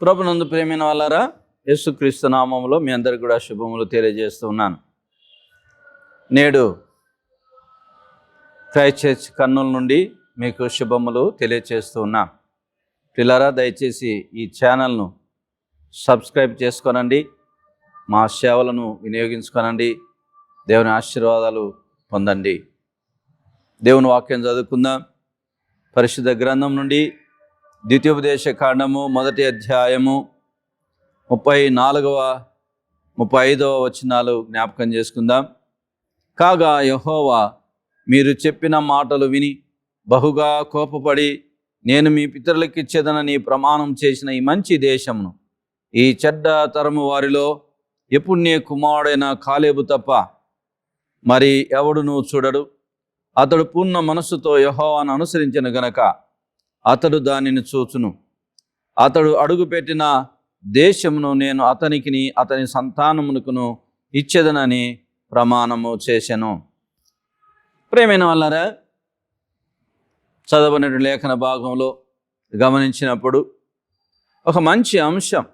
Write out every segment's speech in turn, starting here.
ప్రభునందు ప్రేమైన వాళ్ళారా, యేసుక్రీస్తు నామములో మీ అందరికి కూడా శుభములు తెలియజేస్తూ ఉన్నాను. నేడు క్రైస్ట్ చర్చ్ కర్నూలు నుండి మీకు శుభములు తెలియజేస్తూ ఉన్నాను. పిల్లరా, దయచేసి ఈ ఛానల్ను సబ్స్క్రైబ్ చేసుకోనండి, మా సేవలను వినియోగించుకోనండి, దేవుని ఆశీర్వాదాలు పొందండి. దేవుని వాక్యం చదువుకుందాం. పరిశుద్ధ గ్రంథం నుండి ద్వితీయోపదేశ కాండము 1వ అధ్యాయము 34వ 35వ వచనాలు జ్ఞాపకం చేసుకుందాం. కాగా యెహోవా మీరు చెప్పిన మాటలు విని బహుగా కోపపడి, నేను మీ పితరులకు ఇచ్చేదనని ప్రమాణం చేసిన ఈ మంచి దేశమును ఈ చెడ్డ తరము వారిలో యెఫున్నె కుమారుడైన కాలేబు తప్ప మరి ఎవడునూ చూడడు. అతడు పూర్ణ మనస్సుతో యెహోవాను అనుసరించిన గనక అతడు దానిని చూచును. అతడు అడుగుపెట్టిన దేశమును నేను అతనికిని అతని సంతానమునకును ఇచ్చేదనని ప్రమాణము చేసెను. ప్రియమైన వాళ్ళారా, చదవని లేఖన భాగంలో గమనించినప్పుడు ఒక మంచి అంశం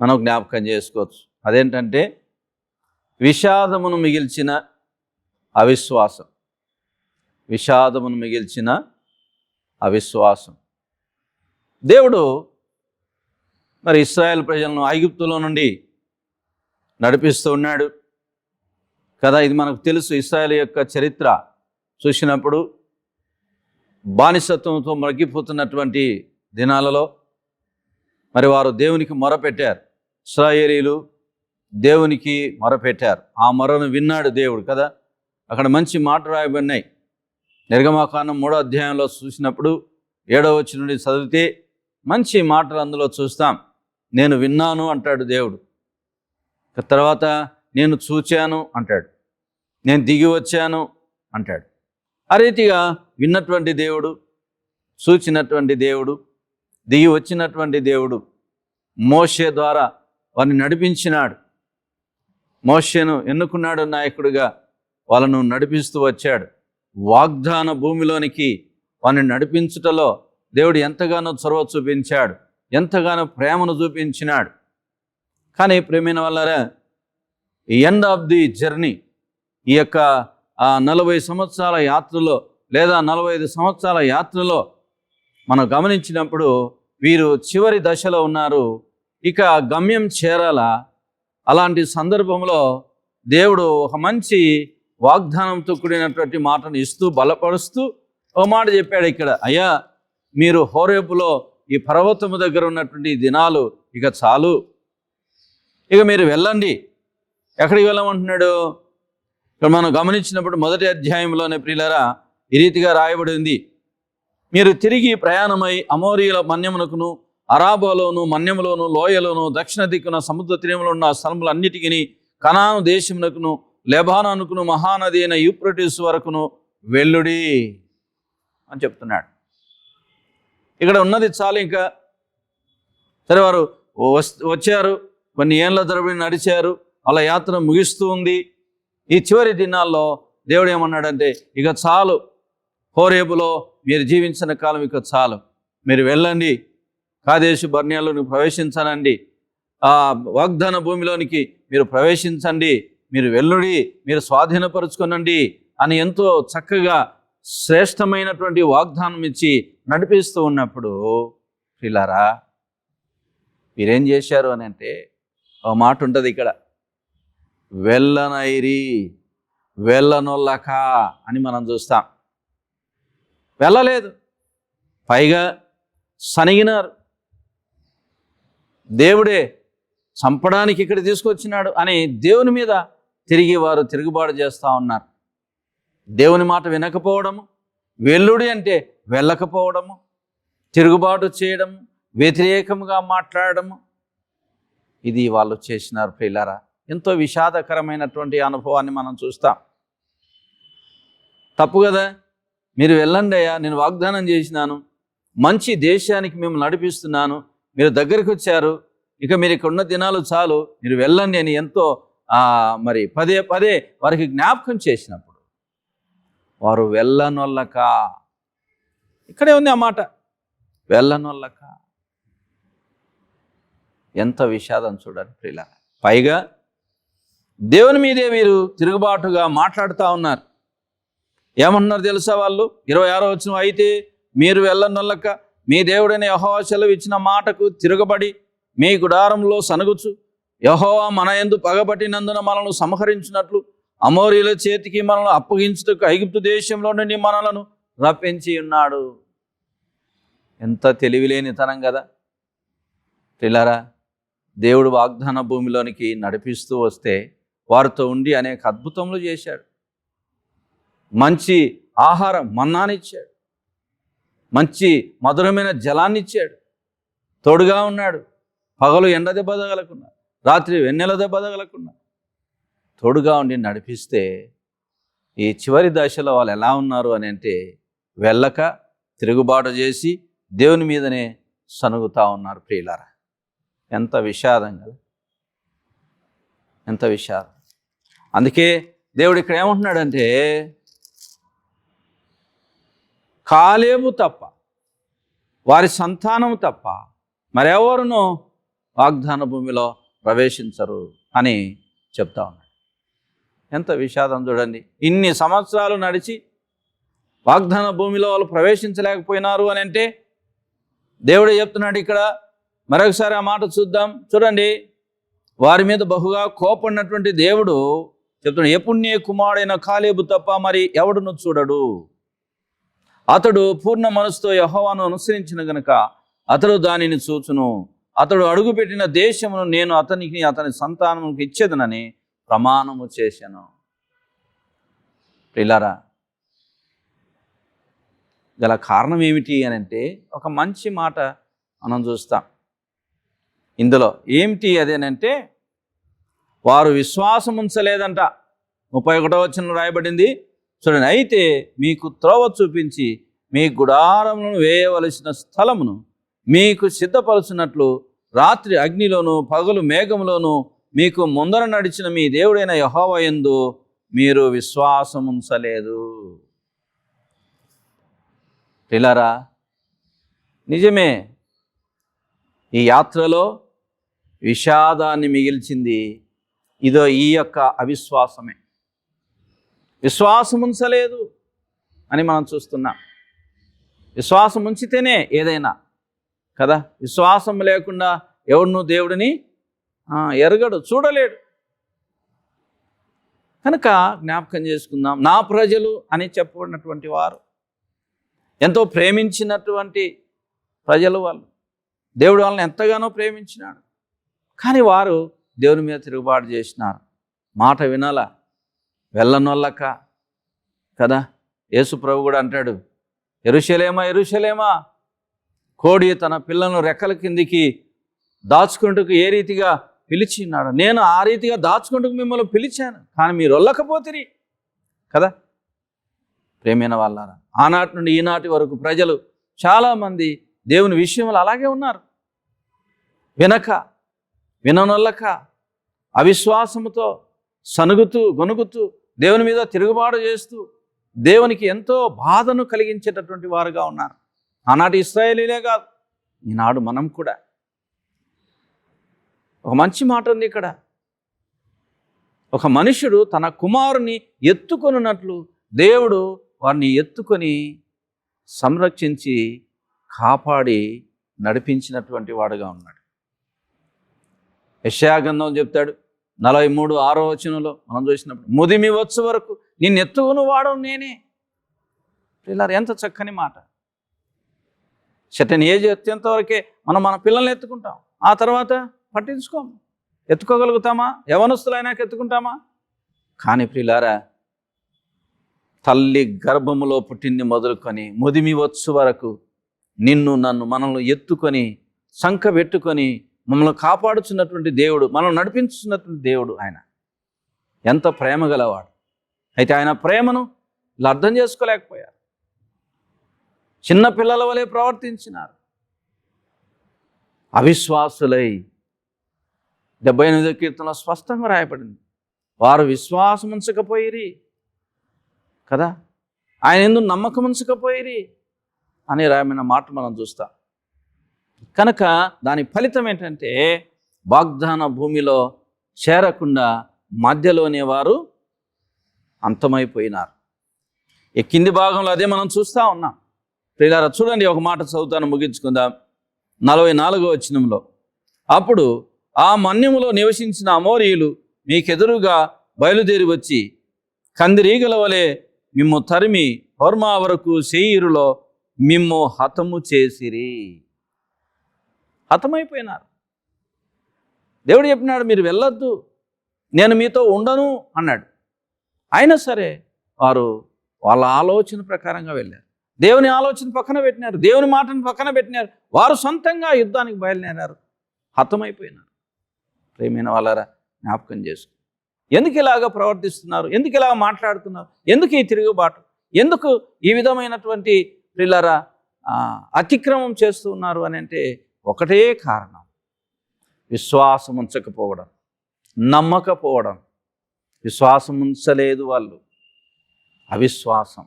మనం జ్ఞాపకం చేసుకోవచ్చు. అదేంటంటే విషాదమును మిగిల్చిన అవిశ్వాసం. విషాదమును మిగిల్చిన అవిశ్వాసం. దేవుడు మరి ఇశ్రాయేల్ ప్రజలను ఐగుప్తులో నుండి నడిపిస్తూ ఉన్నాడు కదా. ఇది మనకు తెలుసు. ఇశ్రాయేల్ యొక్క చరిత్ర చూసినప్పుడు బానిసత్వంతో మగ్గిపోతున్నటువంటి దినాలలో మరి వారు దేవునికి మొరపెట్టారు. ఇశ్రాయేలీలు దేవునికి మొరపెట్టారు. ఆ మొరను విన్నాడు దేవుడు కదా. అక్కడ మంచి మాట రాయబడినాయి. నిర్గమకాండం 3వ అధ్యాయంలో చూసినప్పుడు 7వ వచనం నుండి చదివితే మంచి మాటలు అందులో చూస్తాం. నేను విన్నాను అంటాడు దేవుడు. తర్వాత నేను చూచాను అంటాడు. నేను దిగి వచ్చాను అంటాడు. ఆ రీతిగా విన్నటువంటి దేవుడు, చూచినటువంటి దేవుడు, దిగి వచ్చినటువంటి దేవుడు మోషే ద్వారా వారిని నడిపించినాడు. మోషేను ఎన్నుకున్నాడు నాయకుడిగా, వాళ్ళను నడిపిస్తూ వచ్చాడు. వాగ్దాన భూమిలోనికి వారిని నడిపించుటలో దేవుడు ఎంతగానో చొరవ చూపించాడు, ఎంతగానో ప్రేమను చూపించినాడు. కానీ ప్రేమైన వాళ్ళారా, ఎండ్ ఆఫ్ ది జర్నీ, ఈ యొక్క 40 సంవత్సరాల యాత్రలో లేదా 45 సంవత్సరాల యాత్రలో మనం గమనించినప్పుడు వీరు చివరి దశలో ఉన్నారు. ఇక గమ్యం చేరాలా. అలాంటి సందర్భంలో దేవుడు ఒక మంచి వాగ్దానంతో కూడినటువంటి మాటను ఇస్తూ బలపరుస్తూ ఒక మాట చెప్పాడు ఇక్కడ. అయ్యా, మీరు హోరేబులో ఈ పర్వతము దగ్గర ఉన్నటువంటి దినాలు ఇక చాలు, ఇక మీరు వెళ్ళండి. ఎక్కడికి వెళ్ళమంటున్నాడు? ఇక్కడ మనం గమనించినప్పుడు 1వ అధ్యాయంలోనే ప్రియులారా ఈ రీతిగా రాయబడి ఉంది. మీరు తిరిగి ప్రయాణమై అమోరీల మన్యమునకును అరాబాలోను మన్యములోను లోయలోను దక్షిణ దిక్కున సముద్ర తీరంలో ఉన్న స్థలములన్నిటికీ కనాను దేశమునకును లెబానానుకును మహానది అయిన యూఫ్రటీస్ వరకును వెళ్ళుడి అని చెప్తున్నాడు. ఇక్కడ ఉన్నది చాలు. ఇంకా సరే, వారు వచ్చారు, కొన్ని ఏళ్ళ తరబడి నడిచారు, అలా యాత్ర ముగిస్తూ ఉంది. ఈ చివరి దినాల్లో దేవుడు ఏమన్నాడంటే, ఇక చాలు, హోరేబులో మీరు జీవించిన కాలం ఇక చాలు, మీరు వెళ్ళండి, కాదేశు బర్నియాలోనికి ప్రవేశించనండి, ఆ వాగ్దాన భూమిలోనికి మీరు ప్రవేశించండి, మీరు వెళ్ళుడి, మీరు స్వాధీనపరుచుకోనండి అని ఎంతో చక్కగా శ్రేష్టమైనటువంటి వాగ్దానం ఇచ్చి నడిపిస్తూ ఉన్నప్పుడు పిల్లారా, మీరేం చేశారు అని అంటే ఒక మాట ఉంటుంది ఇక్కడ, వెళ్ళనైరి వెళ్ళనొల్లక అని మనం చూస్తాం. వెళ్ళలేదు, పైగా సనిగినారు. దేవుడే చంపడానికి ఇక్కడ తీసుకొచ్చినాడు అని దేవుని మీద తిరిగి వారు తిరుగుబాటు చేస్తూ ఉన్నారు. దేవుని మాట వినకపోవడము, వెల్లుడి అంటే వెళ్ళకపోవడము, తిరుగుబాటు చేయడము, వ్యతిరేకంగా మాట్లాడడము, ఇది వాళ్ళు చేసినారు. ప్రియులారా, ఎంతో విషాదకరమైనటువంటి అనుభవాన్ని మనం చూస్తాం. తప్పు కదా. మీరు వెళ్ళండి అయ్యా, నేను వాగ్దానం చేసినాను, మంచి దేశానికి మేము నడిపిస్తున్నాను, మీరు దగ్గరికి వచ్చారు, ఇక మీరు ఇక్కడ ఉన్న దినాలు చాలు, మీరు వెళ్ళండి అని ఎంతో మరి పదే పదే వారికి జ్ఞాపకం చేసినప్పుడు వారు వెళ్ళనొల్లక, ఇక్కడే ఉంది ఆ మాట, వెళ్ళనొల్లక. ఎంత విషాదం చూడండి ప్రియులారా. పైగా దేవుని మీదే వీరు తిరుగుబాటుగా మాట్లాడుతూ ఉన్నారు. ఏమంటున్నారు తెలుసా వాళ్ళు? 26వ వచనం, అయితే మీరు వెళ్ళనొల్లక మీ దేవుడైన యెహోవా సెలవు ఇచ్చిన మాటకు తిరగబడి మీ గుడారంలో సనుగుచు యెహోవా మన యందు పగబట్టినందున మనల్ని సంహరించినట్లు అమోరీల చేతికి మనల్ని అప్పగించుటకు ఐగుప్తు దేశంలో నుండి మనలను రప్పించి ఉన్నాడు. ఎంత తెలివిలేనితనం కదా పిల్లరా. దేవుడు వాగ్దాన భూమిలోనికి నడిపిస్తూ వస్తే వారితో ఉండి అనేక అద్భుతములు చేశాడు. మంచి ఆహారం మన్నానిచ్చాడు, మంచి మధురమైన జలాన్ని ఇచ్చాడు, తోడుగా ఉన్నాడు. పగలు ఎండ దెబ్బ తగలకుండా, రాత్రి వెన్నెల దెబ్బ తగలకుండా తోడుగా ఉండి నడిపిస్తే ఈ చివరి దశలో వాళ్ళు ఎలా ఉన్నారు అని అంటే వెళ్ళక తిరుగుబాటు చేసి దేవుని మీదనే సనుగుతూ ఉన్నారు ప్రియులారా. ఎంత విషాదం కదా, ఎంత విషాదం. అందుకే దేవుడు ఇక్కడ ఏమంటున్నాడంటే కాలేబు తప్ప, వారి సంతానం తప్ప మరెవరునూ వాగ్దాన భూమిలో ప్రవేశించరు అని చెప్తా ఉన్నాడు. ఎంత విషాదం చూడండి. ఇన్ని సంవత్సరాలు నడిచి వాగ్దాన భూమిలో వాళ్ళు ప్రవేశించలేకపోయినారు అని అంటే దేవుడే చెప్తున్నాడు ఇక్కడ. మరొకసారి ఆ మాట చూద్దాం. చూడండి, వారి మీద బహుగా కోపడినటువంటి దేవుడు చెప్తున్నాడు, యెఫున్నె కుమారుడైన కాలేబు తప్ప మరి ఎవడును చూడడు. అతడు పూర్ణ మనసుతో యెహోవాను అనుసరించిన గనుక అతడు దానిని చూచును. అతడు అడుగుపెట్టిన దేశమును నేను అతనికి అతని సంతానమునికి ఇచ్చేదనని ప్రమాణము చేశాను. ప్రియులారా, గల కారణం ఏమిటి అని అంటే ఒక మంచి మాట మనం చూస్తాం ఇందులో. ఏమిటి అదేనంటే వారు విశ్వాసం ఉంచలేదంట. 31వ వచనం రాయబడింది చూడండి, అయితే మీకు త్రోవ చూపించి మీ గుడారములను వేయవలసిన స్థలమును మీకు సిద్ధపరుచున్నట్లు రాత్రి అగ్నిలోను పగలు మేఘములోను మీకు ముందర నడిచిన మీ దేవుడైన యెహోవా యందు మీరు విశ్వాసం ఉంచలేదు. పిల్లరా, నిజమే, ఈ యాత్రలో విషాదాన్ని మిగిల్చింది ఇదో ఈ యొక్క అవిశ్వాసమే. విశ్వాసం ఉంచలేదు అని మనం చూస్తున్నాం. విశ్వాసం ఉంచితేనే ఏదైనా కదా. విశ్వాసం లేకుండా ఎవడును దేవుడిని ఎరగడు, చూడలేడు. కనుక జ్ఞాపకం చేసుకుందాం, నా ప్రజలు అని చెప్పబడినటువంటి వారు ఎంతో ప్రేమించినటువంటి ప్రజలు వాళ్ళు. దేవుడు వాళ్ళని ఎంతగానో ప్రేమించినాడు. కానీ వారు దేవుని మీద తిరుగుబాటు చేసినారు. మాట వినాల, వెళ్ళనొల్లక కదా. యేసు ప్రభు కూడా అంటాడు, యెరూషలేమా యెరూషలేమా, కోడి తన పిల్లలను రెక్కల కిందికి దాచుకుంటూ ఏ రీతిగా పిలిచినాడు, నేను ఆ రీతిగా దాచుకుంటూ మిమ్మల్ని పిలిచాను, కానీ మీరు వెళ్ళకపోతిరి కదా. ప్రేమైన వాళ్ళారా, ఆనాటి నుండి ఈనాటి వరకు ప్రజలు చాలామంది దేవుని విషయంలో అలాగే ఉన్నారు. విననొల్లక అవిశ్వాసముతో సనుగుతూ గొనుగుతూ దేవుని మీద తిరుగుబాటు చేస్తూ దేవునికి ఎంతో బాధను కలిగించేటటువంటి వారుగా ఉన్నారు. ఆనాటి ఇశ్రాయేలీలే కాదు, ఈనాడు మనం కూడా. ఒక మంచి మాట ఉంది ఇక్కడ, ఒక మనుషుడు తన కుమారుని ఎత్తుకొనున్నట్లు దేవుడు వారిని ఎత్తుకొని సంరక్షించి కాపాడి నడిపించినటువంటి వాడుగా ఉన్నాడు. యెషయా గ్రంథం చెప్తాడు 43:6 వచనంలో మనం చూసినప్పుడు, ముదిమి వచ్చు వరకు నిన్ను ఎత్తుకుని వాడు నేనే. ఇలా ఎంత చక్కని మాట. సర్టెన్ ఏజ్ వచ్చేంత వరకే మనం మన పిల్లల్ని ఎత్తుకుంటాం, ఆ తర్వాత పట్టించుకోము. ఎత్తుకోగలుగుతామా? యవనస్తులైనాక ఎత్తుకుంటామా? కానీ ప్రియులారా, తల్లి గర్భములో పుట్టింది మొదలుకొని ముదిమి వచ్చు వరకు నిన్ను నన్ను మనల్ని ఎత్తుకొని సంక పెట్టుకొని మమ్మల్ని కాపాడుచున్నటువంటి దేవుడు, మనల్ని నడిపించుతున్నటువంటి దేవుడు ఆయన. ఎంత ప్రేమ గలవాడు. అయితే ఆయన ప్రేమను ఇలా అర్థం చేసుకోలేకపోయారు. చిన్న పిల్లల వలె ప్రవర్తించినారు. అవిశ్వాసులై 78వ కీర్తనలో స్పష్టంగా రాయబడింది, వారు విశ్వాసం ఉంచకపోయిరి కదా, ఆయన యందు నమ్మకం ఉంచకపోయిరి అని రాయమైన మాట మనం చూస్తాం. కనుక దాని ఫలితం ఏంటంటే వాగ్దాన భూమిలో చేరకుండా మధ్యలోనే వారు అంతమైపోయినారు. ఈ కింది భాగంలో అదే మనం చూస్తూ ఉన్నాం. ప్రియులారా, చూడండి, ఒక మాట చదువుతాను, ముగించుకుందాం. 44వ వచనంలో, అప్పుడు ఆ మన్యములో నివసించిన అమోరీయులు మీకెదురుగా బయలుదేరి వచ్చి కందిరీగల వలె మిమ్ము తరిమి హోర్మా వరకు శేయీరులో మిమ్ము హతము చేసిరి. హతమైపోయినారు. దేవుడు చెప్పినాడు, మీరు వెళ్ళొద్దు, నేను మీతో ఉండను అన్నాడు. అయినా సరే వారు వాళ్ళ ఆలోచన ప్రకారంగా వెళ్ళారు. దేవుని ఆలోచన పక్కన పెట్టినారు, దేవుని మాటను పక్కన పెట్టినారు. వారు సొంతంగా యుద్ధానికి బయలుదేరారు, హతమైపోయినారు. ప్రియమైన వాళ్ళారా, జ్ఞాపకం చేసుకో. ఎందుకు ఇలాగ ప్రవర్తిస్తున్నారు? ఎందుకు ఇలాగ మాట్లాడుతున్నారు? ఎందుకు ఈ తిరుగుబాటు? ఎందుకు ఈ విధమైనటువంటి ప్రియులారా అతిక్రమం చేస్తూ ఉన్నారు అని అంటే ఒకటే కారణం, విశ్వాసం ఉంచకపోవడం, నమ్మకపోవడం. విశ్వాసం ఉంచలేదు వాళ్ళు, అవిశ్వాసం.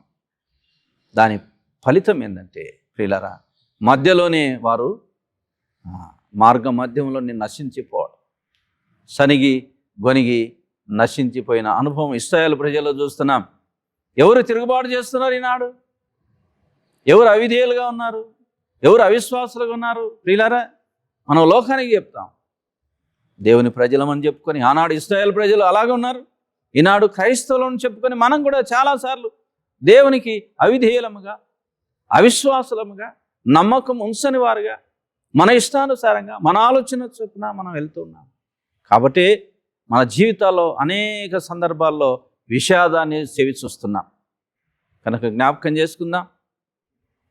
దాని ఫలితం ఏంటంటే ప్రియులారా, మధ్యలోనే వారు మార్గ మధ్యంలో నశించిపోవడం, సనిగి గొనిగి నశించిపోయిన అనుభవం ఇశ్రాయేలు ప్రజల్లో చూస్తున్నాం. ఎవరు తిరుగుబాటు చేస్తున్నారు ఈనాడు? ఎవరు అవిధేయులుగా ఉన్నారు? ఎవరు అవిశ్వాసులుగా ఉన్నారు? ప్రియులారా, మనం లోకానికి చెప్తాం దేవుని ప్రజలమని చెప్పుకొని, ఆనాడు ఇశ్రాయేలు ప్రజలు అలాగే ఉన్నారు. ఈనాడు క్రైస్తవులను చెప్పుకొని మనం కూడా చాలాసార్లు దేవునికి అవిధేయులముగా, అవిశ్వాసులముగా, నమ్మకం ఉంచని వారుగా, మన ఇష్టానుసారంగా, మన ఆలోచన చొప్పున మనం వెళ్తున్నాం. కాబట్టి మన జీవితాల్లో అనేక సందర్భాల్లో విషాదాన్ని చెవి చూస్తున్నాం. కనుక జ్ఞాపకం చేసుకుందాం,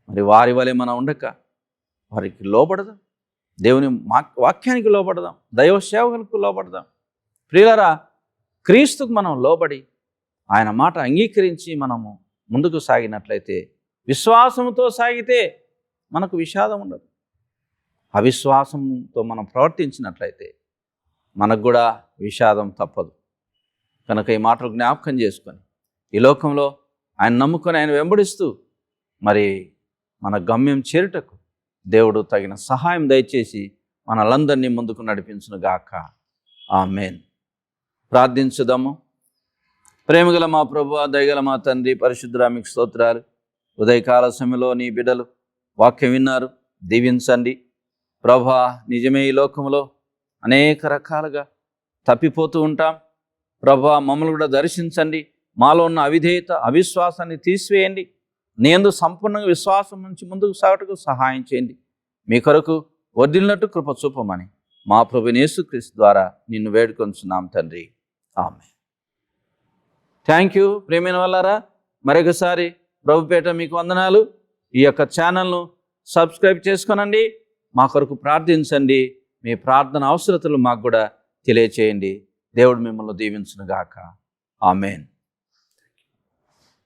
మరి వారి వలె మనం ఉండక వారికి లోబడదాం, దేవుని వాక్యానికి లోబడదాం, దైవ సేవకులకు లోబడదాం. ప్రియులారా, క్రీస్తుకు మనం లోబడి ఆయన మాట అంగీకరించి మనము ముందుకు సాగినట్లయితే, విశ్వాసంతో సాగితే మనకు విషాదం ఉండదు. అవిశ్వాసంతో మనం ప్రవర్తించినట్లయితే మనకు కూడా విషాదం తప్పదు. కనుక ఈ మాటలు జ్ఞాపకం చేసుకొని ఈ లోకంలో ఆయన నమ్ముకొని ఆయన వెంబడిస్తూ మరి మన గమ్యం చేరుటకు దేవుడు తగిన సహాయం దయచేసి మనలందరినీ ముందుకు నడిపించునుగాక. ఆమేన్. ప్రార్థించుదాము. ప్రేమగల మా ప్రభువా, దయగల మా తండ్రి, పరిశుద్ధుడా, మీకు స్తోత్రాలు. ఉదయకాల సమయంలో నీ బిడ్డలు వాక్యం విన్నారు, దీవించండి ప్రభువా. నిజమే, ఈ లోకంలో అనేక రకాలుగా తప్పిపోతూ ఉంటాం ప్రభువా. మమ్మల్ని కూడా దర్శించండి, మాలో ఉన్న అవిధేయత, అవిశ్వాసాన్ని తీసివేయండి. నీ యందు సంపూర్ణంగా విశ్వాసం నుంచి ముందుకు సాగుటకు సహాయం చేయండి. మీ కొరకు వర్ధిల్లినట్టు కృప చూపమని మా ప్రభువైన యేసుక్రీస్తు ద్వారా నిన్ను వేడుకొంచున్నాం తండ్రి. ఆమేన్. Thank you. ప్రేమైన వాళ్ళారా, మరొకసారి ప్రభుపేట మీకు వందనాలు. ఈ యొక్క ఛానల్ను సబ్స్క్రైబ్ చేసుకోనండి, మా కొరకు ప్రార్థించండి. మీ ప్రార్థన అవసరతలు మాకు కూడా తెలియచేయండి. దేవుడు మిమ్మల్ని దీవించునుగాక. ఆమేన్.